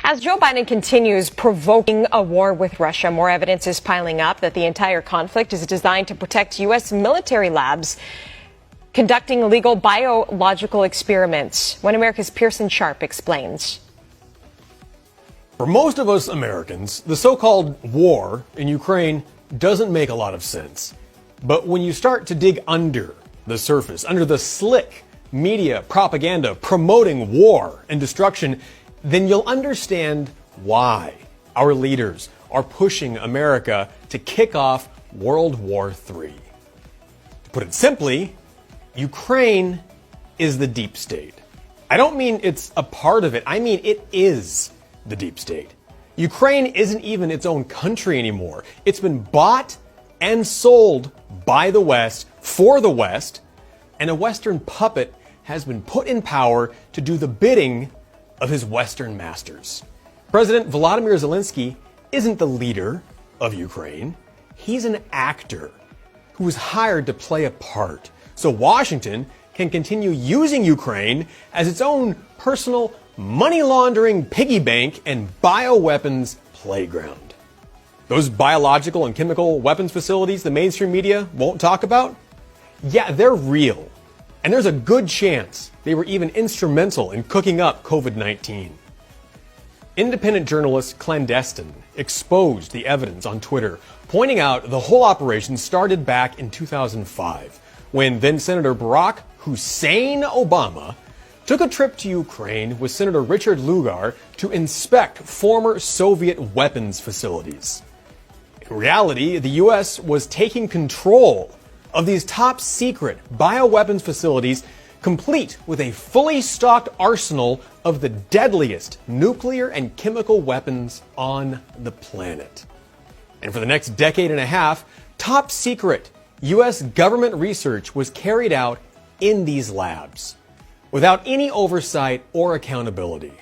As Joe Biden continues provoking a war with Russia, more evidence is piling up that the entire conflict is designed to protect U.S. military labs conducting illegal biological experiments. One America's Pearson Sharp explains. For most of us Americans, the so-called war in Ukraine doesn't make a lot of sense. But when you start to dig under the surface, under the slick media propaganda promoting war and destruction, then you'll understand why our leaders are pushing America to kick off World War III. To put it simply, Ukraine is the deep state. I don't mean it's a part of it. I mean it is the deep state. Ukraine isn't even its own country anymore. It's been bought and sold by the West for the West, and a Western puppet has been put in power to do the bidding of his Western masters. President Volodymyr Zelensky isn't the leader of Ukraine. He's an actor who was hired to play a part so Washington can continue using Ukraine as its own personal money laundering piggy bank and bioweapons playground. Those biological and chemical weapons facilities the mainstream media won't talk about? Yeah, they're real. And there's a good chance they were even instrumental in cooking up COVID-19. Independent journalist Clandestine exposed the evidence on Twitter, pointing out the whole operation started back in 2005, when then Senator Barack Hussein Obama took a trip to Ukraine with Senator Richard Lugar to inspect former Soviet weapons facilities. In reality, the U.S. was taking control of these top secret bioweapons facilities, complete with a fully stocked arsenal of the deadliest nuclear and chemical weapons on the planet. And for the next decade and a half, top secret U.S. government research was carried out in these labs without any oversight or accountability.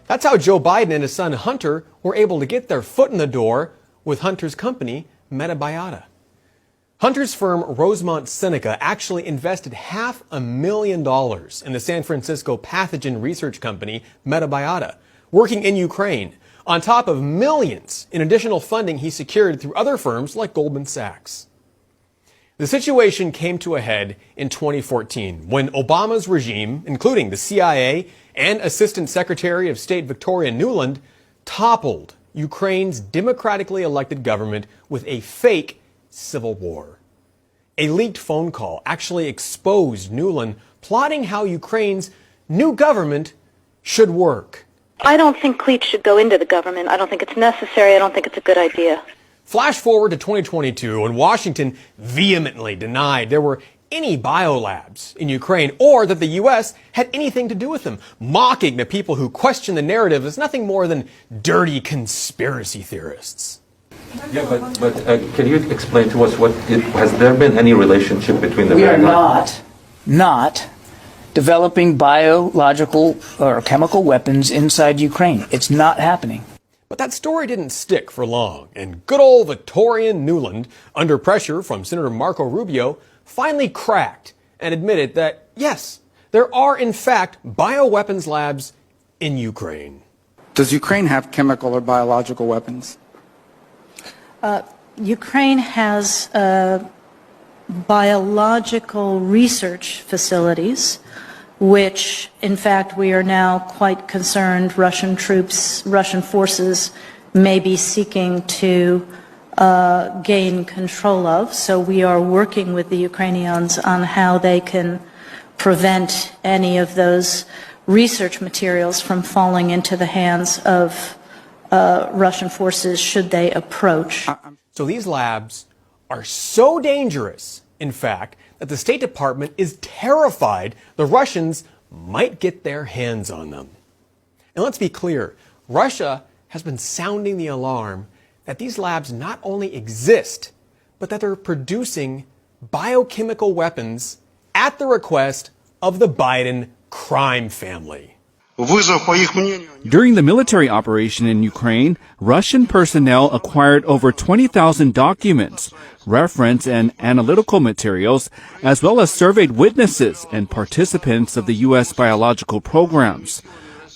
That's how Joe Biden and his son Hunter were able to get their foot in the door with Hunter's company, Metabiota. Hunter's firm Rosemont Seneca actually invested $500,000 in the San Francisco pathogen research company Metabiota, working in Ukraine, on top of millions in additional funding he secured through other firms like Goldman Sachs. The situation came to a head in 2014 when Obama's regime, including the CIA and Assistant Secretary of State Victoria Nuland, toppled Ukraine's democratically elected government with a fake civil war. A leaked phone call actually exposed Nuland plotting how Ukraine's new government should work. I don't think cleats should go into the government. I don't think it's necessary. I don't think it's a good idea. Flash forward to 2022 when Washington vehemently denied there were any biolabs in Ukraine or that the U.S. had anything to do with them, mocking the people who question the narrative as nothing more than dirty conspiracy theorists. Yeah, but can you explain to us has there been any relationship between the... We are not developing biological or chemical weapons inside Ukraine. It's not happening. But that story didn't stick for long, and good old Victorian Nuland, under pressure from Senator Marco Rubio, finally cracked and admitted that, yes, there are in fact bioweapons labs in Ukraine. Does Ukraine have chemical or biological weapons? Ukraine has biological research facilities, which, in fact, we are now quite concerned Russian forces may be seeking to gain control of. So we are working with the Ukrainians on how they can prevent any of those research materials from falling into the hands of Russian forces should they approach. So these labs are so dangerous, in fact, that the State Department is terrified the Russians might get their hands on them. And let's be clear, Russia has been sounding the alarm that these labs not only exist, but that they're producing biochemical weapons at the request of the Biden crime family. During the military operation in Ukraine, Russian personnel acquired over 20,000 documents, reference and analytical materials, as well as surveyed witnesses and participants of the U.S. biological programs.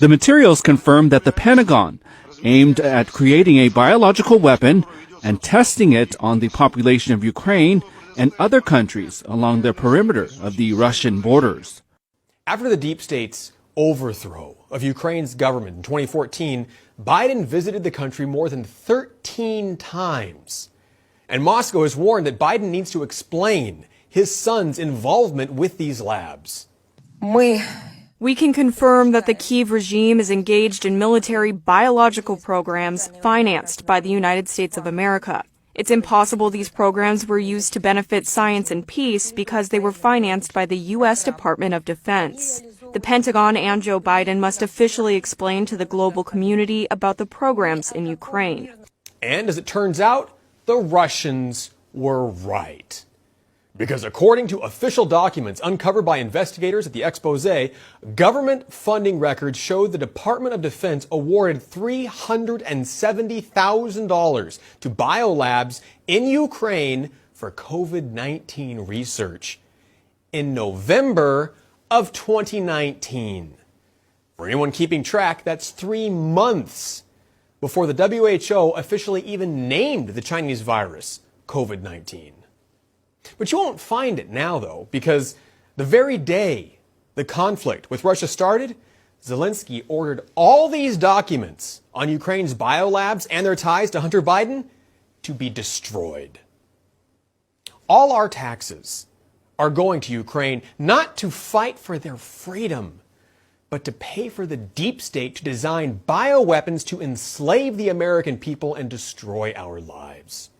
The materials confirm that the Pentagon aimed at creating a biological weapon and testing it on the population of Ukraine and other countries along the perimeter of the Russian borders. After the deep state's overthrow of Ukraine's government in 2014, Biden visited the country more than 13 times. And Moscow has warned that Biden needs to explain his son's involvement with these labs. We can confirm that the Kyiv regime is engaged in military biological programs financed by the United States of America. It's impossible these programs were used to benefit science and peace because they were financed by the U.S. Department of Defense. The Pentagon and Joe Biden must officially explain to the global community about the programs in Ukraine. And as it turns out, the Russians were right. Because according to official documents uncovered by investigators at the expose, government funding records showed the Department of Defense awarded $370,000 to biolabs in Ukraine for COVID-19 research in November of 2019. For anyone keeping track, that's 3 months before the WHO officially even named the Chinese virus COVID-19. But you won't find it now, though, because the very day the conflict with Russia started, Zelensky ordered all these documents on Ukraine's biolabs and their ties to Hunter Biden to be destroyed. All our taxes are going to Ukraine not to fight for their freedom, but to pay for the deep state to design bioweapons to enslave the American people and destroy our lives.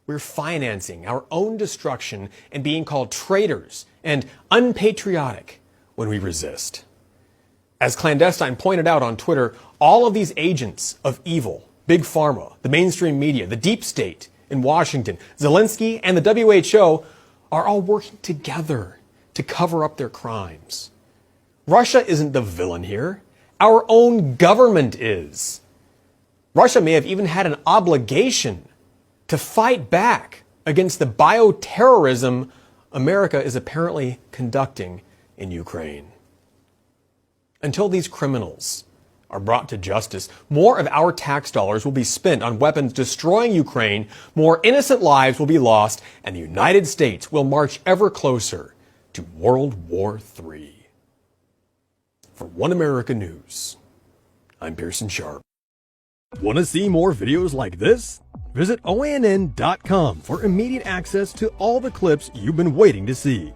We're financing our own destruction and being called traitors and unpatriotic when we resist. As Clandestine pointed out on Twitter, all of these agents of evil, Big Pharma, the mainstream media, the deep state in Washington, Zelensky, and the WHO are all working together to cover up their crimes. Russia isn't the villain here. Our own government is. Russia may have even had an obligation to fight back against the bioterrorism America is apparently conducting in Ukraine. Until these criminals are brought to justice, more of our tax dollars will be spent on weapons destroying Ukraine, more innocent lives will be lost, and the United States will march ever closer to World War III. For One America News, I'm Pearson Sharp. Want to see more videos like this? Visit OANN.com for immediate access to all the clips you've been waiting to see.